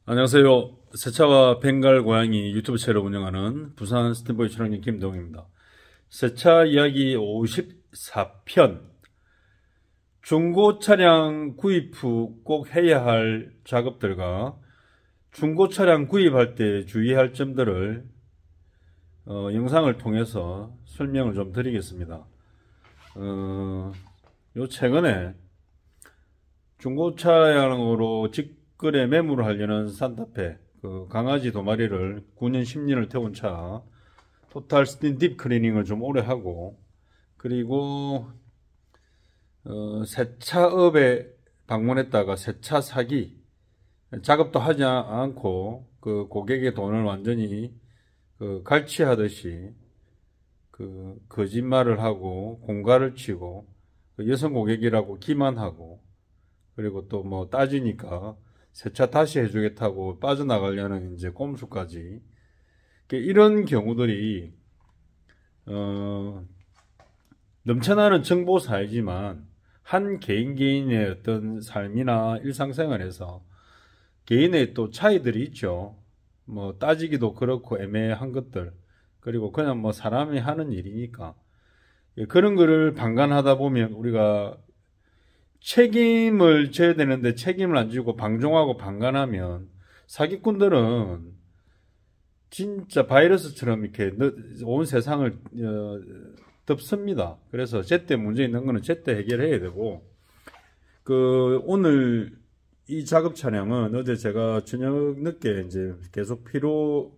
안녕하세요. 세차와 벵갈 고양이 유튜브 채널을 운영하는 부산 스탠보이 촬영님 김동입니다. 세차 이야기 54편. 중고 차량 구입 후 꼭 해야 할 작업들과 중고 차량 구입할 때 주의할 점들을 영상을 통해서 설명을 좀 드리겠습니다. 요 최근에 중고 차량으로 직거래 매물을 하려는 산타페 강아지 2마리를 9년 10년을 태운 차 토탈 스틴 딥 클리닝을 좀 오래 하고, 그리고 세차업에 방문했다가 세차 사기 작업도 하지 않고 그 고객의 돈을 완전히 갈취하듯이 거짓말을 하고 공갈을 치고 여성 고객이라고 기만하고, 그리고 또 뭐 따지니까 세차 다시 해주겠다고 빠져나가려는 이제 꼼수까지, 이런 경우들이 넘쳐나는 정보 사회지만 한 개인의 어떤 삶이나 일상생활에서 개인의 또 차이들이 있죠. 뭐 따지기도 그렇고 애매한 것들, 그리고 그냥 뭐 사람이 하는 일이니까 그런 거를 방관하다 보면 우리가 책임을 져야 되는데 책임을 안 지고 방종하고 방관하면 사기꾼들은 진짜 바이러스처럼 이렇게 온 세상을 덮습니다. 그래서 제때 문제 있는 거는 제때 해결해야 되고, 오늘 이 작업 차량은 어제 제가 저녁 늦게 이제 계속 피로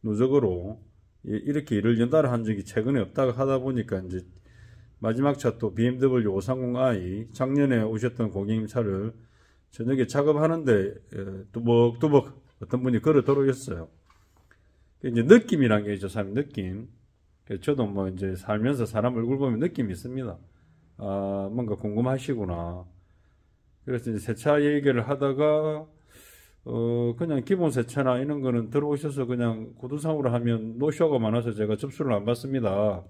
누적으로 이렇게 일을 연달아 한 적이 최근에 없다가 하다 보니까 이제 마지막 차 또 BMW 530i 작년에 오셨던 고객님 차를 저녁에 작업하는데 뚜벅뚜벅 어떤 분이 걸어 들어오셨어요. 이제 느낌이란 게 있죠, 사람 느낌. 저도 뭐 이제 살면서 사람 얼굴 보면 느낌이 있습니다. 아, 뭔가 궁금하시구나. 그래서 이제 세차 얘기를 하다가 그냥 기본 세차나 이런 거는 들어오셔서 그냥 구두상으로 하면 노쇼가 많아서 제가 접수를 안 받습니다.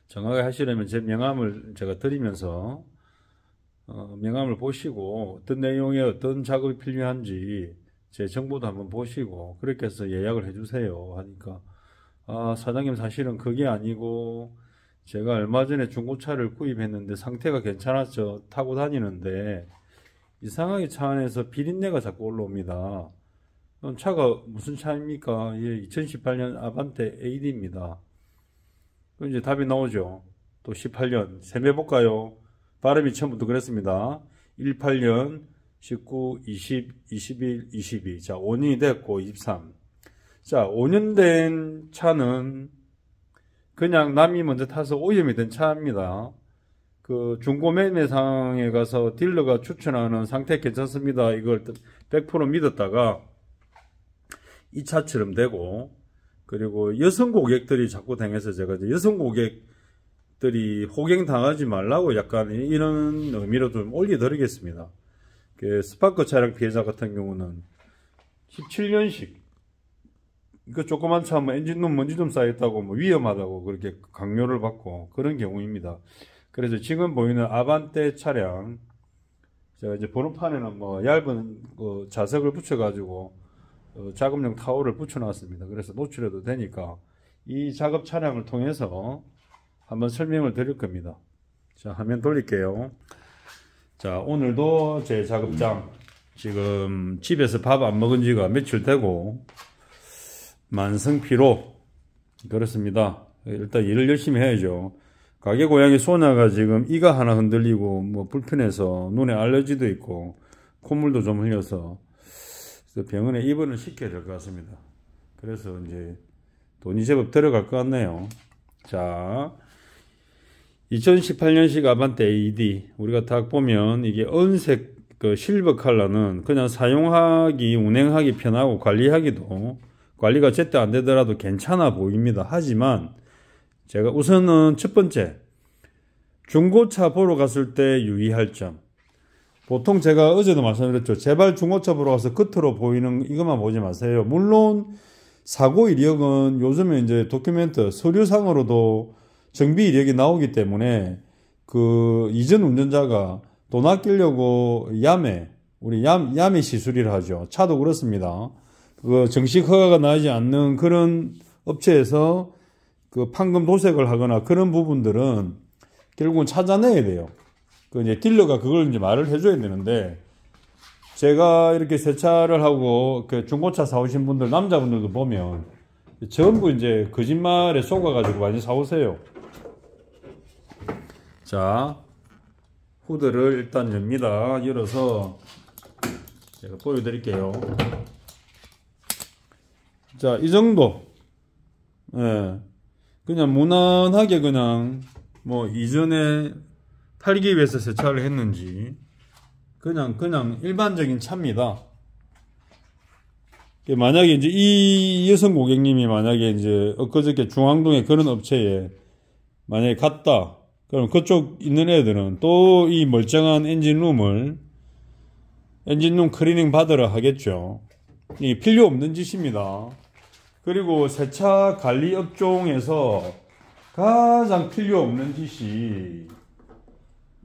정확하게 하시려면 제 명함을 제가 드리면서 명함을 보시고 어떤 내용의 어떤 작업이 필요한지 제 정보도 한번 보시고 그렇게 해서 예약을 해주세요 하니까, 아, 사장님 사실은 그게 아니고 제가 얼마 전에 중고차를 구입했는데 상태가 괜찮았죠. 타고 다니는데 이상하게 차 안에서 비린내가 자꾸 올라옵니다. 차가 무슨 차입니까? 예, 2018년 아반떼 AD입니다. 그럼 이제 답이 나오죠. 또 18년 세매볼까요? 발음이 처음부터 그랬습니다. 18년 19, 20, 21, 22. 자, 5년이 됐고 23. 자, 5년 된 차는 그냥 남이 먼저 타서 오염이 된 차입니다. 중고 매매상에 가서 딜러가 추천하는 상태 괜찮습니다, 이걸 100% 믿었다가 이 차처럼 되고, 그리고 여성 고객들이 자꾸 당해서 제가 이제 여성 고객들이 호갱 당하지 말라고 약간 이런 의미로 좀 올려드리겠습니다. 스파크 차량 피해자 같은 경우는 17년식 조그만 차 뭐 엔진룸 먼지 좀 쌓였다고 뭐 위험하다고 그렇게 강요를 받고 그런 경우입니다. 그래서 지금 보이는 아반떼 차량, 제가 이제 번호판에는 뭐 얇은 자석을 붙여가지고 작업용 타올을 붙여놨습니다. 그래서 노출해도 되니까 이 작업 차량을 통해서 한번 설명을 드릴 겁니다. 자, 화면 돌릴게요. 자, 오늘도 제 작업장, 지금 집에서 밥 안 먹은 지가 며칠 되고 만성피로 그렇습니다. 일단 일을 열심히 해야죠. 가게 고양이 소냐가 지금 이가 하나 흔들리고 뭐 불편해서 눈에 알러지도 있고 콧물도 좀 흘려서 병원에 입원을 시켜야 될 것 같습니다. 그래서 이제 돈이 제법 들어갈 것 같네요. 자, 2018년식 아반떼 AD 우리가 딱 보면 이게 은색 실버 컬러는 그냥 사용하기 운행하기 편하고 관리가 제때 안 되더라도 괜찮아 보입니다. 하지만 제가 우선은 첫 번째, 중고차 보러 갔을 때 유의할 점. 보통 제가 어제도 말씀드렸죠. 제발 중고차 보러 가서 겉으로 보이는 이것만 보지 마세요. 물론 사고 이력은 요즘에 이제 도큐멘트 서류상으로도 정비 이력이 나오기 때문에 이전 운전자가 돈 아끼려고 야매 우리 야매 시술이라 하죠. 차도 그렇습니다. 그 정식 허가가 나지 않는 그런 업체에서 그 판금 도색을 하거나 그런 부분들은 결국은 찾아내야 돼요. 그 이제 딜러가 그걸 이제 말을 해줘야 되는데, 제가 이렇게 세차를 하고 그 중고차 사오신 분들, 남자분들도 보면 전부 이제 거짓말에 속아가지고 많이 사오세요. 자, 후드를 일단 엽니다. 열어서 제가 보여드릴게요. 자, 이 정도. 예. 그냥 무난하게 그냥 뭐 이전에 팔기 위해서 세차를 했는지 그냥 일반적인 차입니다. 만약에 이제 이 여성 고객님이 만약에 이제 엊그저께 중앙동에 그런 업체에 만약에 갔다, 그럼 그쪽 있는 애들은 또 이 멀쩡한 엔진룸 클리닝 받으러 하겠죠. 이게 필요 없는 짓입니다. 그리고 세차 관리 업종에서 가장 필요 없는 짓이,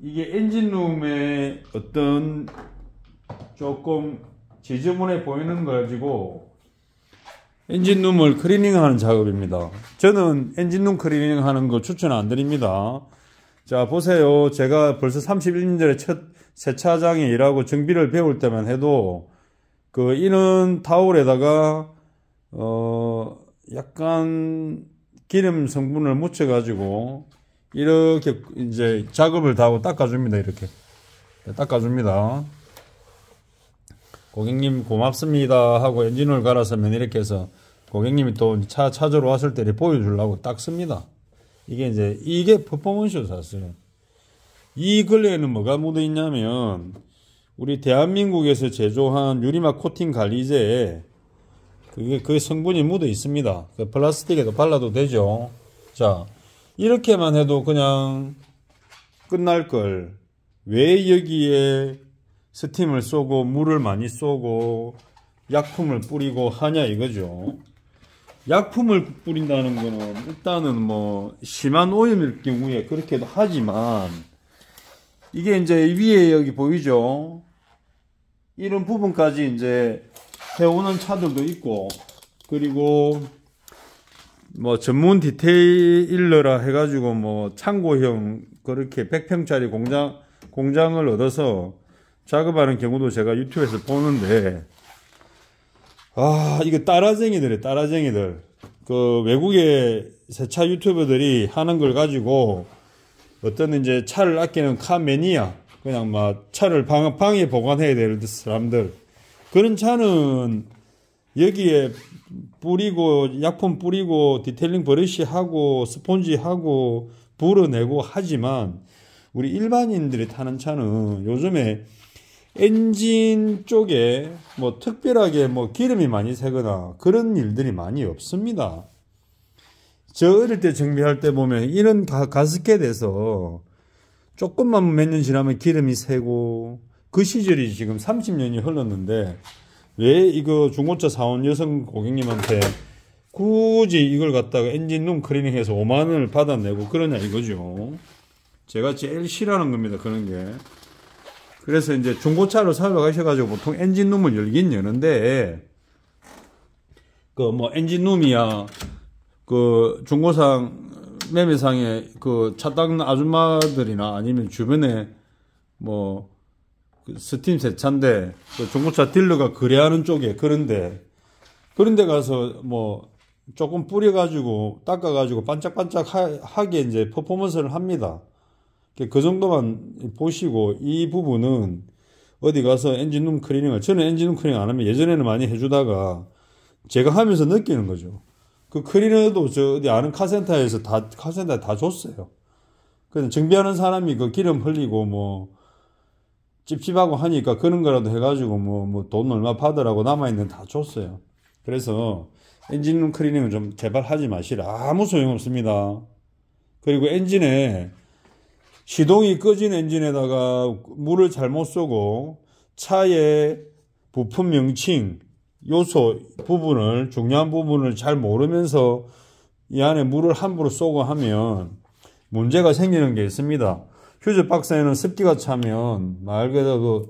이게 엔진룸의 어떤 조금 지저분해 보이는 거 가지고 엔진룸을 클리닝하는 작업입니다. 저는 엔진룸 클리닝 하는 거 추천 안 드립니다. 자, 보세요. 제가 벌써 31년 전에 첫 세차장에 일하고 정비를 배울 때만 해도 그 이런 타올에다가 약간 기름 성분을 묻혀 가지고 이렇게 이제 작업을 다 하고 닦아줍니다. 이렇게 닦아줍니다. 고객님 고맙습니다 하고 엔진오일 갈아서면 이렇게 해서 고객님이 또 차 찾으러 왔을 때 보여주려고 닦습니다. 이게 퍼포먼스죠. 사실 이 근래에는 뭐가 묻어 있냐면, 우리 대한민국에서 제조한 유리막 코팅 관리제에 그 성분이 묻어 있습니다. 그 플라스틱에도 발라도 되죠. 자, 이렇게만 해도 그냥 끝날 걸 왜 여기에 스팀을 쏘고 물을 많이 쏘고 약품을 뿌리고 하냐 이거죠. 약품을 뿌린다는 거는 일단은 뭐 심한 오염일 경우에 그렇게도 하지만, 이게 이제 위에 여기 보이죠? 이런 부분까지 이제 해오는 차들도 있고, 그리고 뭐 전문 디테일러라 해가지고 뭐 창고형 그렇게 100평짜리 공장을 얻어서 작업하는 경우도 제가 유튜브에서 보는데, 이거 따라쟁이들. 그 외국의 세차 유튜버들이 하는 걸 가지고 어떤 이제 차를 아끼는 카 매니아, 그냥 막 차를 방에 보관해야 될 사람들, 그런 차는 여기에 뿌리고 약품 뿌리고 디테일링 브러쉬 하고 스폰지 하고 불어내고 하지만, 우리 일반인들이 타는 차는 요즘에 엔진 쪽에 뭐 특별하게 뭐 기름이 많이 새거나 그런 일들이 많이 없습니다. 저 어릴 때 정비할 때 보면 이런 가스켓에서 조금만 몇 년 지나면 기름이 새고, 그 시절이 지금 30년이 흘렀는데 왜 이거 중고차 사온 여성 고객님한테 굳이 이걸 갖다가 엔진룸 클리닝해서 5만 원을 받아내고 그러냐 이거죠. 제가 제일 싫어하는 겁니다, 그런 게. 그래서 이제 중고차를 사러 가셔가지고 보통 엔진룸을 열긴 여는데, 그 뭐 엔진룸이야 그 중고상 매매상에 그 차 닦는 아줌마들이나 아니면 주변에 뭐 스팀 세차인데 그 중고차 딜러가 거래하는 쪽에 그런데 가서 뭐 조금 뿌려가지고 닦아가지고 반짝반짝하게 이제 퍼포먼스를 합니다. 그 정도만 보시고, 이 부분은 어디 가서 엔진룸 클리닝을, 저는 엔진룸 클리닝 안 하면 예전에는 많이 해주다가 제가 하면서 느끼는 거죠. 그 클리너도 저 어디 아는 카센터에 다 줬어요. 그래서 정비하는 사람이 그 기름 흘리고 뭐 찝찝하고 하니까 그런 거라도 해가지고 뭐 돈 얼마 받으라고 남아있는 다 줬어요. 그래서 엔진룸 클리닝은 좀 제발 하지 마시라. 아무 소용없습니다. 그리고 엔진에 시동이 꺼진 엔진에다가 물을 잘못 쏘고 차의 부품 명칭, 요소 부분을, 중요한 부분을 잘 모르면서 이 안에 물을 함부로 쏘고 하면 문제가 생기는 게 있습니다. 휴즈 박스에는 습기가 차면 말 그대로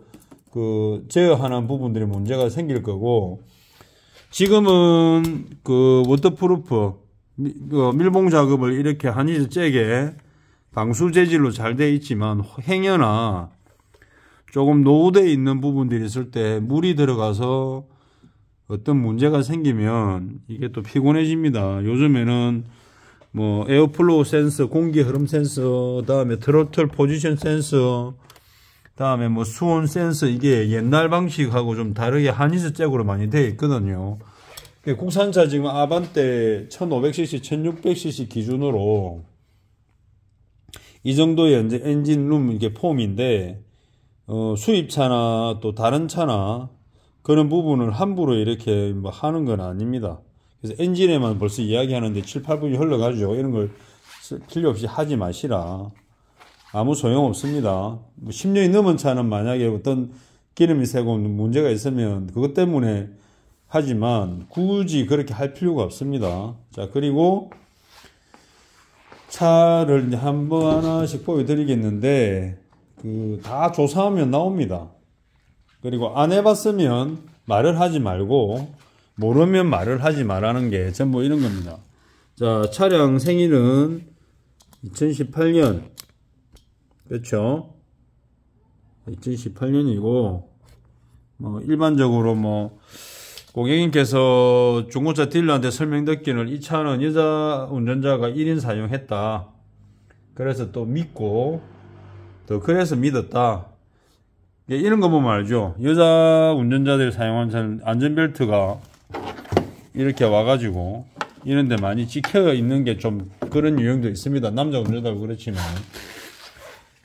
그 제어하는 부분들이 문제가 생길 거고, 지금은 그 워터프루프 밀봉 작업을 이렇게 한이즈 잭에 방수 재질로 잘 되어 있지만, 행여나 조금 노후되어 있는 부분들이 있을 때 물이 들어가서 어떤 문제가 생기면 이게 또 피곤해집니다. 요즘에는 뭐 에어플로우 센서, 공기 흐름 센서, 다음에 트로틀 포지션 센서, 다음에 뭐 수온 센서, 이게 옛날 방식하고 좀 다르게 한이즈 잭으로 많이 되어 있거든요. 국산차 지금 아반떼 1500cc, 1600cc 기준으로 이 정도의 이제 엔진룸 이게 폼인데, 수입차나 또 다른 차나 그런 부분을 함부로 이렇게 뭐 하는 건 아닙니다. 그래서 엔진에만 벌써 이야기하는데 7, 8분이 흘러가죠. 이런 걸 필요 없이 하지 마시라. 아무 소용 없습니다. 뭐 10년이 넘은 차는 만약에 어떤 기름이 새고 문제가 있으면 그것 때문에 하지만 굳이 그렇게 할 필요가 없습니다. 자, 그리고 차를 이제 한번 하나씩 보여드리겠는데, 다 조사하면 나옵니다. 그리고 안 해봤으면 말을 하지 말고, 모르면 말을 하지 말라는 게 전부 이런 겁니다. 자, 차량 생일은 2018년. 그렇죠? 2018년이고, 일반적으로 고객님께서 중고차 딜러한테 설명 듣기를 이 차는 여자 운전자가 1인 사용했다. 그래서 또 믿고, 또 그래서 믿었다. 이런 거 보면 알죠. 여자 운전자들이 사용한 차는 안전벨트가 이렇게 와가지고 이런 데 많이 찍혀 있는 게 좀 그런 유형도 있습니다. 남자 운전자도 그렇지만.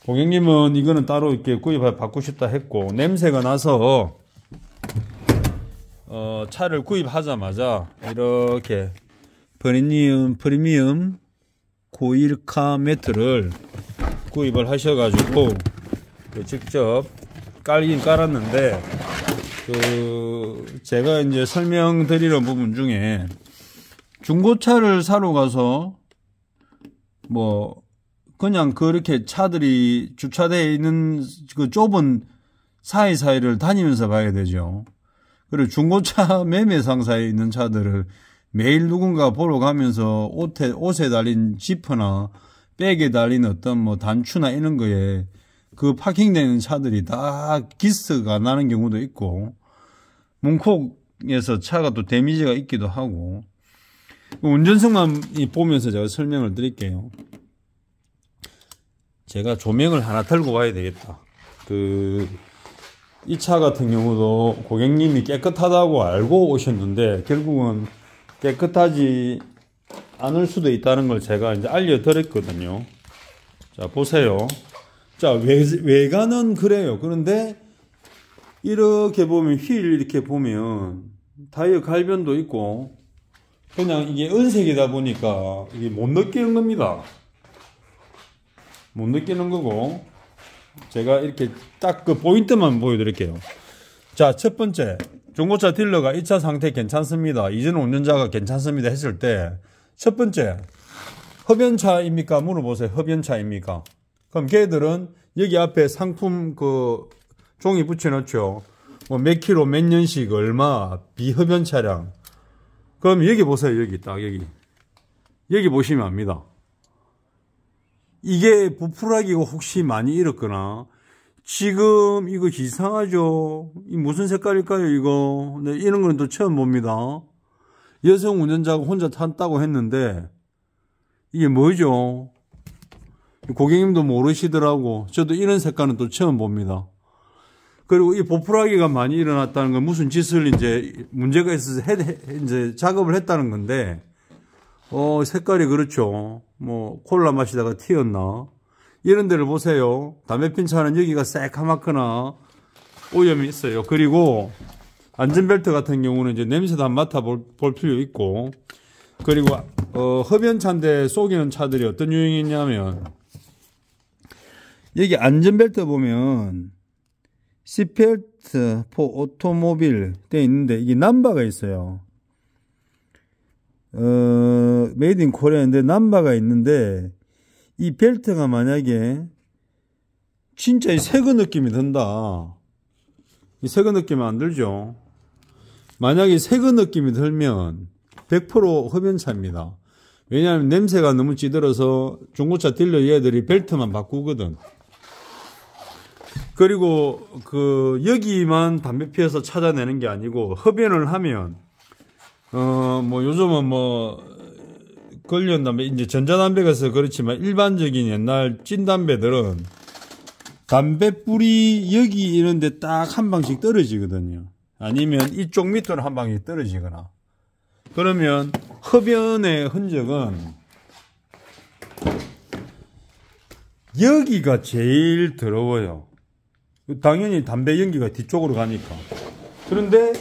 고객님은 이거는 따로 이렇게 받고 싶다 했고, 냄새가 나서 차를 구입하자마자 이렇게 프리미엄 고일카 매트를 구입을 하셔가지고 직접 깔긴 깔았는데, 제가 이제 설명드리는 부분 중에 중고차를 사러 가서 그냥 그렇게 차들이 주차되어 있는 그 좁은 사이사이를 다니면서 봐야 되죠. 그리고 중고차 매매 상사에 있는 차들을 매일 누군가 보러 가면서 옷에 달린 지퍼나 백에 달린 어떤 단추나 이런 거에 그 파킹되는 차들이 다 기스가 나는 경우도 있고, 문콕에서 차가 또 데미지가 있기도 하고, 운전석만 보면서 제가 설명을 드릴게요. 제가 조명을 하나 들고 가야 되겠다. 이 차 같은 경우도 고객님이 깨끗하다고 알고 오셨는데 결국은 깨끗하지 않을 수도 있다는 걸 제가 이제 알려드렸거든요. 자, 보세요. 자, 외관은 그래요. 그런데 이렇게 보면 휠 이렇게 보면 타이어 갈변도 있고, 그냥 이게 은색이다 보니까 이게 못 느끼는 겁니다. 못 느끼는 거고, 제가 이렇게 딱 그 포인트만 보여드릴게요. 자, 첫 번째, 중고차 딜러가 이 차 상태 괜찮습니다, 이전 운전자가 괜찮습니다 했을 때, 첫 번째, 흡연차입니까? 물어보세요. 흡연차입니까? 그럼 걔들은 여기 앞에 상품 종이 붙여놓죠. 몇 킬로 몇 년씩 얼마 비흡연 차량. 그럼 여기 보세요. 여기 딱 여기 보시면 압니다. 이게 부풀하기가 혹시 많이 잃었거나, 지금 이거 이상하죠? 이 무슨 색깔일까요, 이거? 네, 이런 건 또 처음 봅니다. 여성 운전자가 혼자 탔다고 했는데, 이게 뭐죠? 고객님도 모르시더라고. 저도 이런 색깔은 또 처음 봅니다. 그리고 이 부풀하기가 많이 일어났다는 건 무슨 짓을 이제 문제가 있어서 이제 작업을 했다는 건데, 색깔이 그렇죠. 콜라 마시다가 튀었나? 이런 데를 보세요. 담배 핀 차는 여기가 새카맣거나 오염이 있어요. 그리고 안전벨트 같은 경우는 이제 냄새도 한번 맡아볼 필요 있고, 그리고, 흡연차인데 쏘기는 차들이 어떤 유형이 있냐면, 여기 안전벨트 보면, 시트벨트 포 오토모빌 돼 있는데, 이게 넘버가 있어요. 메이드 인 코리아인데 넘버가 있는데, 이 벨트가 만약에 진짜 새거 느낌이 든다. 이 새거 느낌 안 들죠? 만약에 새거 느낌이 들면 100% 흡연차입니다. 왜냐하면 냄새가 너무 찌들어서 중고차 딜러 얘들이 벨트만 바꾸거든. 그리고 여기만 담배 피워서 찾아내는 게 아니고 흡연을 하면 뭐 요즘은 뭐 걸렸담배 이제 전자담배가 있어서 그렇지만 일반적인 옛날 찐담배들은 담배 뿌리 여기 이런데 딱 한 방씩 떨어지거든요. 아니면 이쪽 밑으로 한 방이 떨어지거나. 그러면 흡연의 흔적은 여기가 제일 더러워요. 당연히 담배 연기가 뒤쪽으로 가니까. 그런데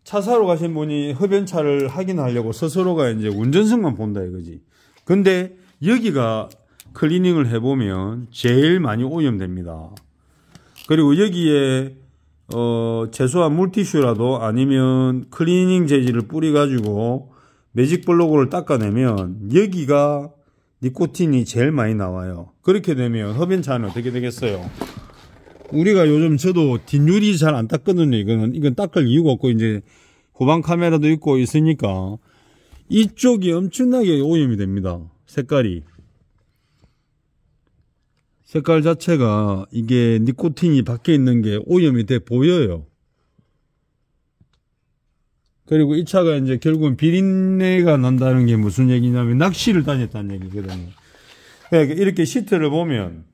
차 사러 가신 분이 흡연차를 확인하려고 스스로가 이제 운전석만 본다 이거지. 근데 여기가 클리닝을 해보면 제일 많이 오염됩니다. 그리고 여기에 최소한 물티슈라도 아니면 클리닝 재질을 뿌려가지고 매직 블록을 닦아내면 여기가 니코틴이 제일 많이 나와요. 그렇게 되면 흡연차는 어떻게 되겠어요? 우리가 요즘 저도 뒷유리 잘 안 닦거든요. 이건 닦을 이유가 없고 이제 후방 카메라도 있고 있으니까 이쪽이 엄청나게 오염이 됩니다. 색깔 자체가 이게 니코틴이 밖에 있는 게 오염이 돼 보여요. 그리고 이 차가 이제 결국은 비린내가 난다는 게 무슨 얘기냐면 낚시를 다녔다는 얘기거든요. 그러니까 이렇게 시트를 보면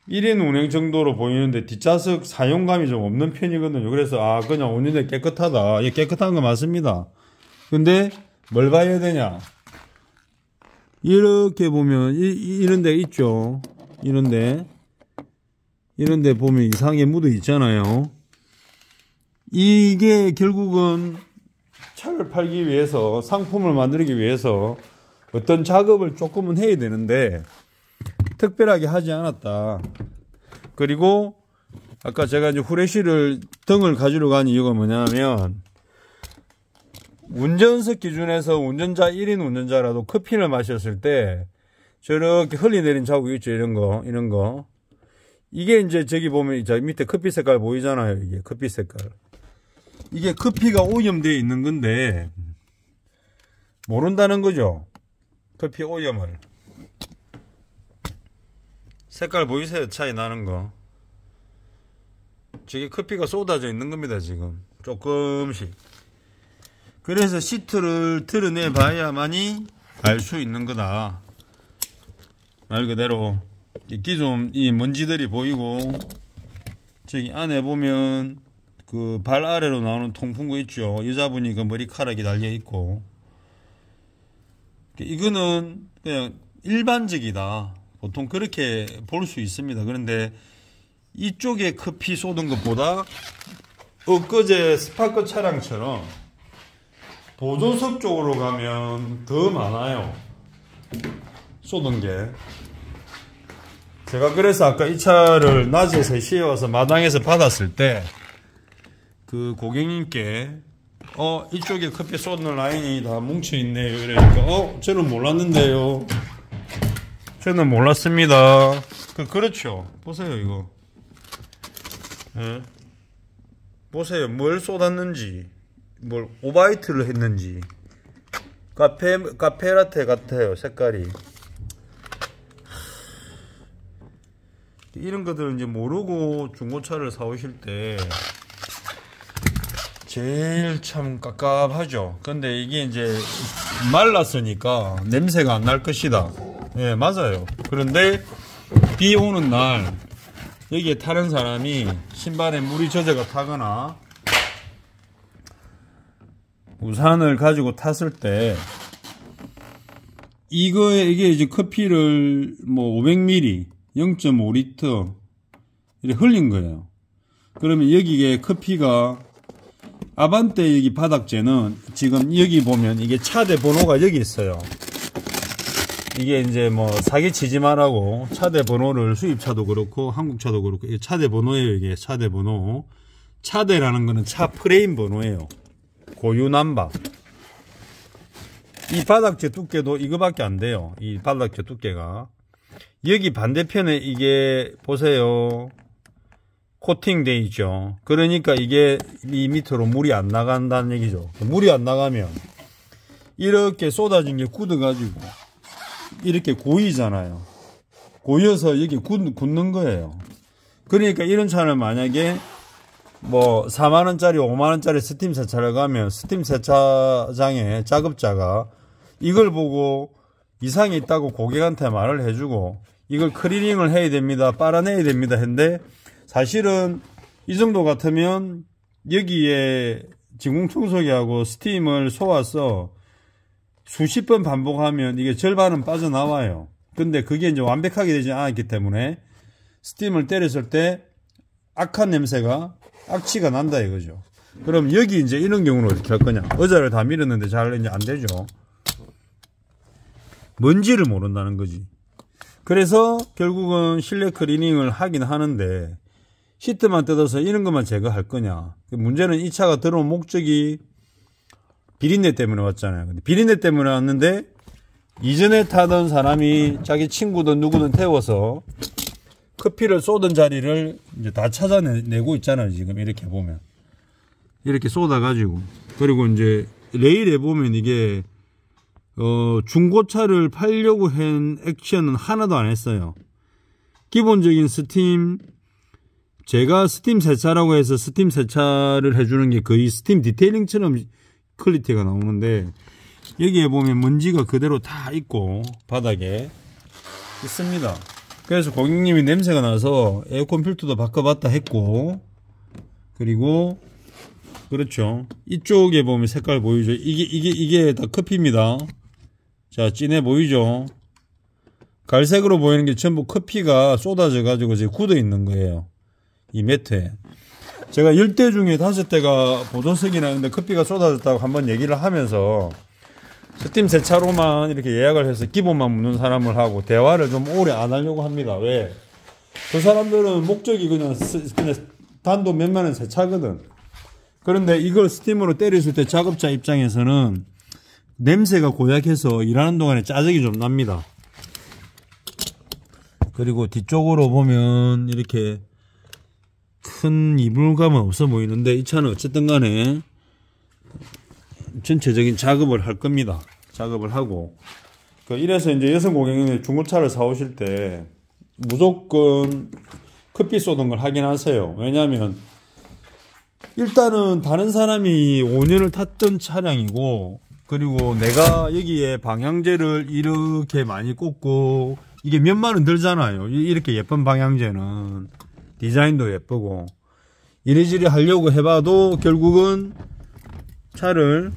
1인 운행 정도로 보이는데 뒷좌석 사용감이 좀 없는 편이거든요. 그래서 그냥 운전대 깨끗하다. 깨끗한 거 맞습니다. 근데 뭘 봐야 되냐? 이렇게 보면 이런 데 있죠. 이런 데 보면 이상하게 묻어 있잖아요. 이게 결국은 차를 팔기 위해서 상품을 만들기 위해서 어떤 작업을 조금은 해야 되는데 특별하게 하지 않았다. 그리고 아까 제가 이제 후레쉬를 등을 가지러 간 이유가 뭐냐면 운전석 기준에서 운전자 1인 운전자라도 커피를 마셨을 때 저렇게 흘리내린 자국 있죠. 이런 거. 이게 이제 저기 보면 저 밑에 커피 색깔 보이잖아요. 이게 커피 색깔. 이게 커피가 오염되어 있는 건데 모른다는 거죠. 커피 오염을. 색깔 보이세요? 차이 나는 거. 저게 커피가 쏟아져 있는 겁니다. 지금 조금씩. 그래서 시트를 드러내 봐야만이 알 수 있는 거다. 말 그대로 기존 이 먼지들이 보이고 저기 안에 보면 그 발 아래로 나오는 통풍구 있죠. 여자분이 그 머리카락이 달려 있고 이거는 그냥 일반적이다. 보통 그렇게 볼 수 있습니다. 그런데 이쪽에 커피 쏟은 것보다 엊그제 스파크 차량처럼 보조석 쪽으로 가면 더 많아요. 쏟은 게. 제가 그래서 아까 이 차를 낮에 3시에 와서 마당에서 받았을 때 그 고객님께 이쪽에 커피 쏟는 라인이 다 뭉쳐있네요. 이러니까 저는 몰랐는데요. 저는 몰랐습니다. 그렇죠. 보세요 이거. 보세요. 뭘 쏟았는지, 뭘 오바이트를 했는지. 카페라테 같아요. 색깔이. 이런 것들을 이제 모르고 중고차를 사오실 때 제일 참 깝깝하죠. 근데 이게 이제 말랐으니까 냄새가 안 날 것이다. 예, 맞아요. 그런데 비 오는 날 여기에 타는 사람이 신발에 물이 젖어가 타거나 우산을 가지고 탔을 때 이게 이제 커피를 뭐 500ml 0.5리터 이렇게 흘린 거예요. 그러면 여기에 커피가 아반떼 여기 바닥재는 지금 여기 보면 이게 차대 번호가 여기 있어요. 이게 이제 뭐 사기치지 말라고 차대 번호를 수입차도 그렇고 한국차도 그렇고 이게 차대 번호예요. 이게 차대 번호. 차대라는 거는 차 프레임 번호예요. 고유 넘버. 이 바닥재 두께도 이거밖에 안 돼요. 이 바닥재 두께가. 여기 반대편에 이게 보세요. 코팅돼 있죠. 그러니까 이게 이 밑으로 물이 안 나간다는 얘기죠. 물이 안 나가면 이렇게 쏟아진 게 굳어가지고 이렇게 고이잖아요. 고여서 여기 굳는 거예요. 그러니까 이런 차는 만약에 뭐 4만원짜리 5만원짜리 스팀 세차를 가면 스팀 세차장의 작업자가 이걸 보고 이상이 있다고 고객한테 말을 해주고 이걸 클리닝을 해야 됩니다, 빨아내야 됩니다 했는데, 사실은 이 정도 같으면 여기에 진공청소기하고 스팀을 쏘아서 수십 번 반복하면 이게 절반은 빠져나와요. 근데 그게 이제 완벽하게 되지 않았기 때문에 스팀을 때렸을 때 악한 냄새가, 악취가 난다 이거죠. 그럼 여기 이제 이런 경우는 어떻게 할 거냐? 의자를 다 밀었는데 잘 이제 안 되죠. 뭔지를 모른다는 거지. 그래서 결국은 실내 클리닝을 하긴 하는데 시트만 뜯어서 이런 것만 제거할 거냐. 문제는 이 차가 들어온 목적이 비린내 때문에 왔잖아요. 근데 비린내 때문에 왔는데 이전에 타던 사람이 자기 친구든 누구든 태워서 커피를 쏟은 자리를 이제 다 찾아내고 있잖아요. 지금 이렇게 보면 이렇게 쏟아가지고, 그리고 이제 레일에 보면 이게 중고차를 팔려고 한 액션은 하나도 안 했어요. 기본적인 스팀, 제가 스팀 세차라고 해서 스팀 세차를 해주는 게 거의 스팀 디테일링처럼 퀄리티가 나오는데, 여기에 보면 먼지가 그대로 다 있고 바닥에 있습니다. 그래서 고객님이 냄새가 나서 에어컨 필터도 바꿔봤다 했고, 그리고 그렇죠, 이쪽에 보면 색깔 보이죠? 이게 다 커피입니다. 자, 진해 보이죠? 갈색으로 보이는 게 전부 커피가 쏟아져 가지고 이제 굳어 있는 거예요. 이 매트에. 제가 10대 중에 5대가 보조석이나 있는데 커피가 쏟아졌다고 한번 얘기를 하면서 스팀 세차로만 이렇게 예약을 해서 기본만 묻는 사람을 하고 대화를 좀 오래 안 하려고 합니다. 왜? 그 사람들은 목적이 그냥 단돈 몇만 원 세차거든. 그런데 이걸 스팀으로 때렸을 때 작업자 입장에서는 냄새가 고약해서 일하는 동안에 짜증이 좀 납니다. 그리고 뒤쪽으로 보면 이렇게 큰 이물감은 없어 보이는데 이 차는 어쨌든 간에 전체적인 작업을 할 겁니다. 작업을 하고. 이래서 이제 여성 고객님이 중고차를 사오실 때 무조건 커피 쏟은 걸 확인하세요. 왜냐하면 일단은 다른 사람이 5년을 탔던 차량이고, 그리고 내가 여기에 방향제를 이렇게 많이 꽂고 이게 몇만 원 들잖아요. 이렇게 예쁜 방향제는 디자인도 예쁘고 이리저리 하려고 해봐도 결국은 차를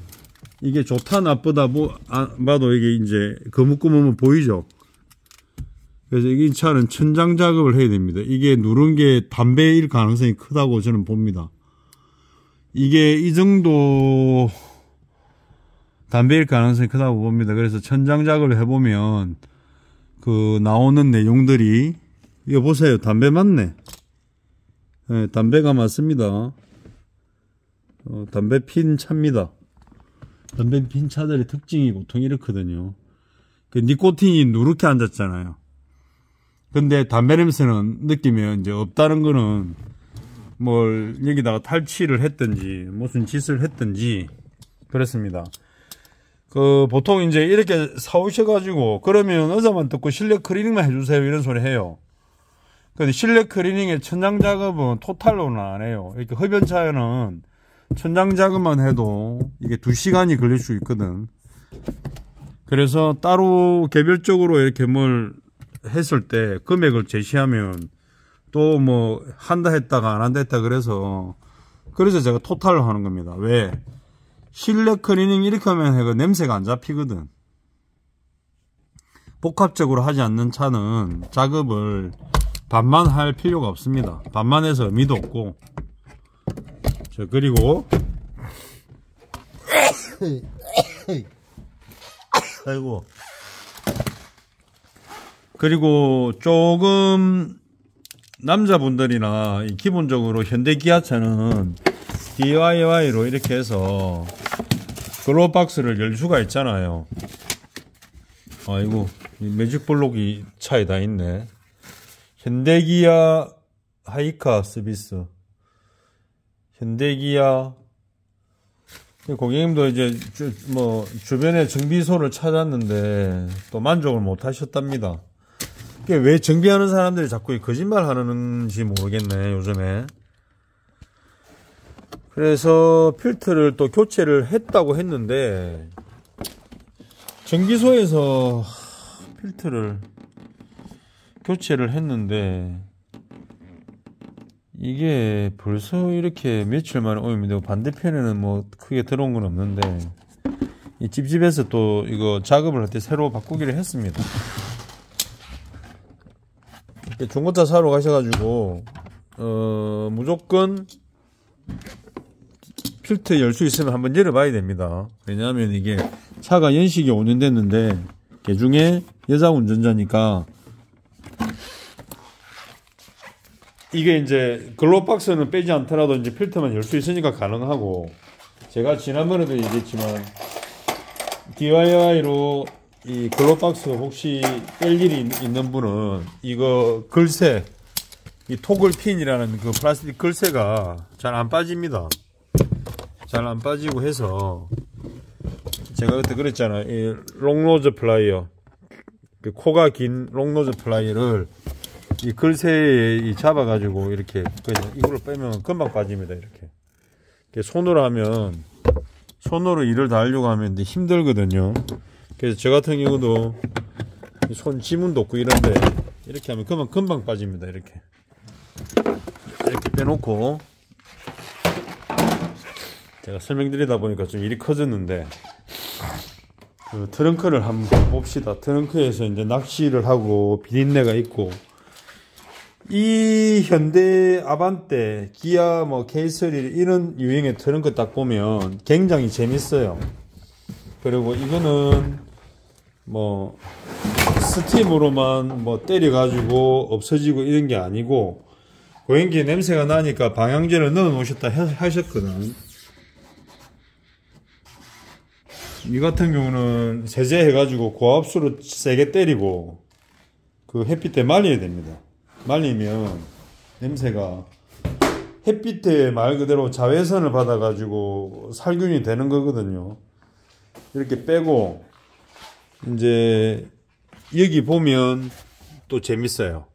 이게 좋다 나쁘다 봐도 이게 이제 거뭇거뭇 보이죠. 그래서 이 차는 천장 작업을 해야 됩니다. 이게 누른 게 담배일 가능성이 크다고 저는 봅니다. 이게 이 정도 담배일 가능성이 크다고 봅니다. 그래서 천장 작업을 해보면 그 나오는 내용들이, 이거 보세요. 담배 맞네. 네, 담배가 맞습니다. 담배 핀 차입니다. 담배 핀 차들의 특징이 보통 이렇거든요. 그 니코틴이 누렇게 앉았잖아요. 근데 담배 냄새는 느끼면 이제 없다는 거는 뭘 여기다가 탈취를 했든지 무슨 짓을 했든지 그렇습니다. 보통 이제 이렇게 사오셔가지고 그러면 의자만 뜯고 실내 클리닝만 해주세요 이런 소리 해요. 근데 실내 클리닝의 천장 작업은 토탈로는 안 해요. 이렇게 흡연차에는 천장 작업만 해도 이게 2시간이 걸릴 수 있거든. 그래서 따로 개별적으로 이렇게 뭘 했을 때 금액을 제시하면 또 뭐 한다 했다가 안 한다 했다 그래서 제가 토탈로 하는 겁니다. 왜? 실내 클리닝 이렇게 하면 냄새가 안 잡히거든. 복합적으로 하지 않는 차는 작업을 반만 할 필요가 없습니다. 반만 해서 의미도 없고. 그리고 아이고. 그리고 조금 남자분들이나 기본적으로 현대 기아차는 DIY로 이렇게 해서 글로박스를 열 수가 있잖아요. 아이고, 매직 블록이 차에 다 있네. 현대기아 하이카 서비스, 현대기아. 고객님도 이제 주변에 정비소를 찾았는데 또 만족을 못 하셨답니다. 왜 정비하는 사람들이 자꾸 거짓말 하는지 모르겠네, 요즘에. 그래서 필터를 또 교체를 했다고 했는데, 정비소에서 필터를 교체를 했는데, 이게 벌써 이렇게 며칠 만에 오입니다. 반대편에는 뭐 크게 들어온 건 없는데, 이 찝찝해서 또 이거 작업을 할 때 새로 바꾸기를 했습니다. 중고차 사러 가셔가지고 무조건 필터 열 수 있으면 한번 열어봐야 됩니다. 왜냐하면 이게 차가 연식이 5년 됐는데 개중에 여자 운전자니까 이게 이제 글로박스는 빼지 않더라도 이제 필터만 열 수 있으니까 가능하고, 제가 지난번에도 얘기했지만 DIY로 이 글로박스 혹시 뺄 일이 있는 분은 이거 글새, 이 토글핀이라는 그 플라스틱 글새가 잘 안 빠집니다. 잘 안 빠지고 해서 제가 그때 그랬잖아요. 이 롱노즈 플라이어, 그 코가 긴 롱노즈 플라이어를 이 글새에 잡아가지고 이렇게 이걸로 빼면 금방 빠집니다. 이렇게 손으로 하면, 손으로 일을 다 하려고 하면 힘들거든요. 그래서 저 같은 경우도 손 지문도 없고 이런데 이렇게 하면 금방 빠집니다. 이렇게 빼놓고, 제가 설명드리다 보니까 좀 일이 커졌는데, 그 트렁크를 한번 봅시다. 트렁크에서 이제 낚시를 하고 비린내가 있고, 이 현대 아반떼, 기아 K3 이런 유형의 트렁크 딱 보면 굉장히 재밌어요. 그리고 이거는 스팀으로만 때려가지고 없어지고 이런 게 아니고, 고행기에 냄새가 나니까 방향제를 넣어 놓으셨다 하셨거든. 이 같은 경우는 세제해가지고 고압수로 세게 때리고 그 햇빛에 말려야 됩니다. 말리면 냄새가, 햇빛에 말 그대로 자외선을 받아가지고 살균이 되는 거거든요. 이렇게 빼고, 이제 여기 보면 또 재밌어요.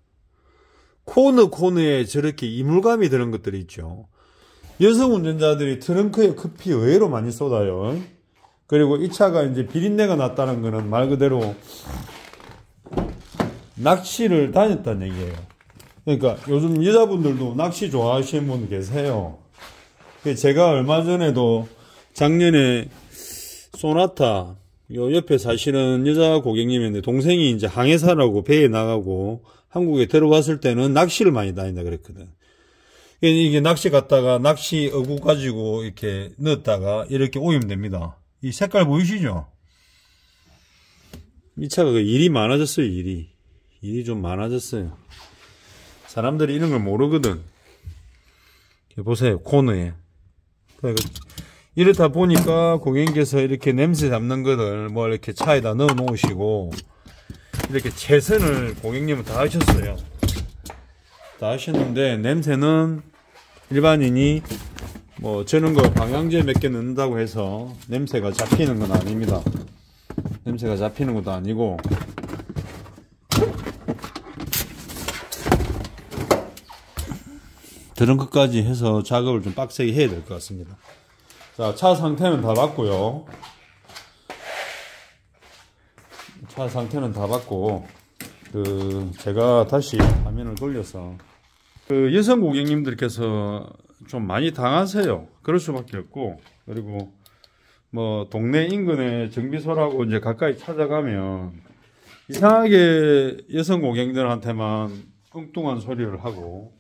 코너에 저렇게 이물감이 드는 것들이 있죠. 여성 운전자들이 트렁크에 커피 의외로 많이 쏟아요. 그리고 이 차가 이제 비린내가 났다는 거는 말 그대로 낚시를 다녔다는 얘기예요. 그러니까 요즘 여자분들도 낚시 좋아하시는 분 계세요. 제가 얼마 전에도 작년에 소나타, 요 옆에 사시는 여자 고객님인데, 동생이 이제 항해사라고 배에 나가고 한국에 들어왔을 때는 낚시를 많이 다닌다 그랬거든. 이게 낚시 갔다가 낚시 어구 가지고 이렇게 넣었다가 이렇게 오이면 됩니다. 이 색깔 보이시죠? 이 차가 일이 많아졌어요. 일이 좀 많아졌어요. 사람들이 이런 걸 모르거든. 보세요, 코너에. 이렇다 보니까 고객님께서 이렇게 냄새 잡는 것을 이렇게 차에다 넣어 놓으시고, 이렇게 채선을 고객님은 다 하셨어요. 다 하셨는데, 냄새는 일반인이 저는 방향제 몇 개 넣는다고 해서 냄새가 잡히는 건 아닙니다. 냄새가 잡히는 것도 아니고, 트렁크까지 해서 작업을 좀 빡세게 해야 될 것 같습니다. 자, 차 상태는 다 봤고요. 차 상태는 다 봤고, 제가 다시 화면을 돌려서, 여성 고객님들께서 좀 많이 당하세요. 그럴 수밖에 없고, 그리고 동네 인근에 정비소라고 이제 가까이 찾아가면 이상하게 여성 고객님들한테만 엉뚱한 소리를 하고,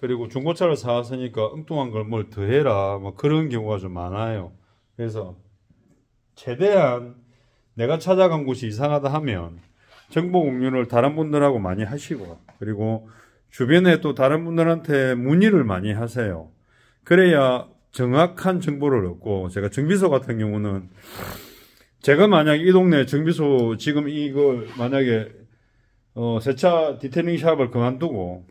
그리고 중고차를 사왔으니까 엉뚱한 걸 뭘 더해라, 그런 경우가 좀 많아요. 그래서 최대한 내가 찾아간 곳이 이상하다 하면 정보 공유를 다른 분들하고 많이 하시고, 그리고 주변에 또 다른 분들한테 문의를 많이 하세요. 그래야 정확한 정보를 얻고, 제가 정비소 같은 경우는 제가 만약 이 동네 정비소 지금 이걸 만약에 새 차 디테일링 샵을 그만두고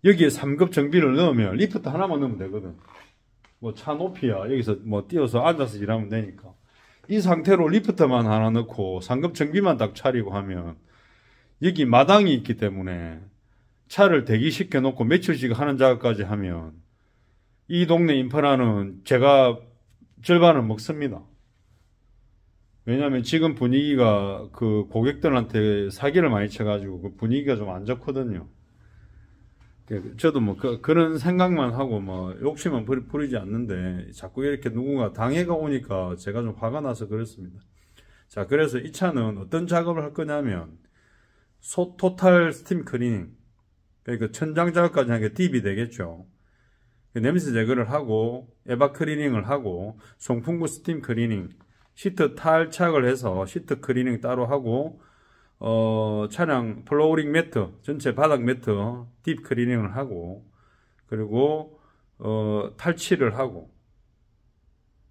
여기에 3급 정비를 넣으면 리프트 하나만 넣으면 되거든. 뭐 차 높이야. 여기서 뭐 띄워서 앉아서 일하면 되니까. 이 상태로 리프트만 하나 넣고 3급 정비만 딱 차리고 하면 여기 마당이 있기 때문에 차를 대기시켜 놓고 며칠씩 하는 작업까지 하면 이 동네 인프라는 제가 절반을 먹습니다. 왜냐면 지금 분위기가 그 고객들한테 사기를 많이 쳐가지고 그 분위기가 좀 안 좋거든요. 저도 뭐 그런 생각만 하고 뭐 욕심은 부리지 않는데 자꾸 이렇게 누군가 당해가 오니까 제가 좀 화가 나서 그렇습니다. 자, 그래서 이 차는 어떤 작업을 할 거냐면 토탈 스팀 클리닝, 그러니까 천장 작업까지 하는 게 딥이 되겠죠. 냄새 제거를 하고 에바 클리닝을 하고 송풍구 스팀 클리닝, 시트 탈착을 해서 시트 클리닝 따로 하고 차량 플로어링 매트, 전체 바닥 매트 딥 클리닝을 하고, 그리고 탈칠을 하고,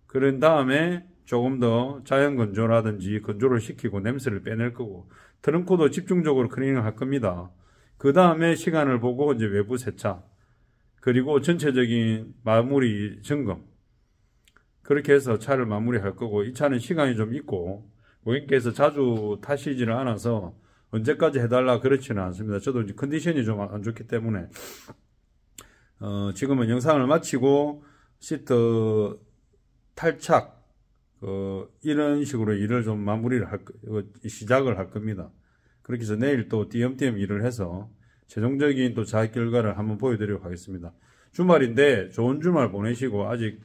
그런 다음에 조금 더 자연 건조라든지 건조를 시키고 냄새를 빼낼 거고, 트렁크도 집중적으로 클리닝을 할 겁니다. 그 다음에 시간을 보고 이제 외부 세차, 그리고 전체적인 마무리 점검, 그렇게 해서 차를 마무리할 거고, 이 차는 시간이 좀 있고 고객께서 자주 타시지는 않아서 언제까지 해달라 그렇지는 않습니다. 저도 이제 컨디션이 좀 안 좋기 때문에 지금은 영상을 마치고 시트 탈착 이런 식으로 일을 좀 마무리를 시작을 할 겁니다. 그렇게 해서 내일 또 띄엄띄엄 일을 해서 최종적인 또 작업 결과를 한번 보여드리도록 하겠습니다. 주말인데 좋은 주말 보내시고, 아직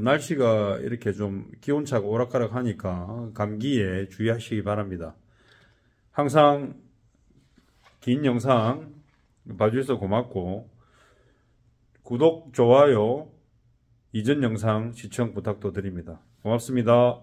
날씨가 이렇게 좀 기온차가 오락가락 하니까 감기에 주의하시기 바랍니다. 항상 긴 영상 봐주셔서 고맙고, 구독, 좋아요, 이전 영상 시청 부탁도 드립니다. 고맙습니다.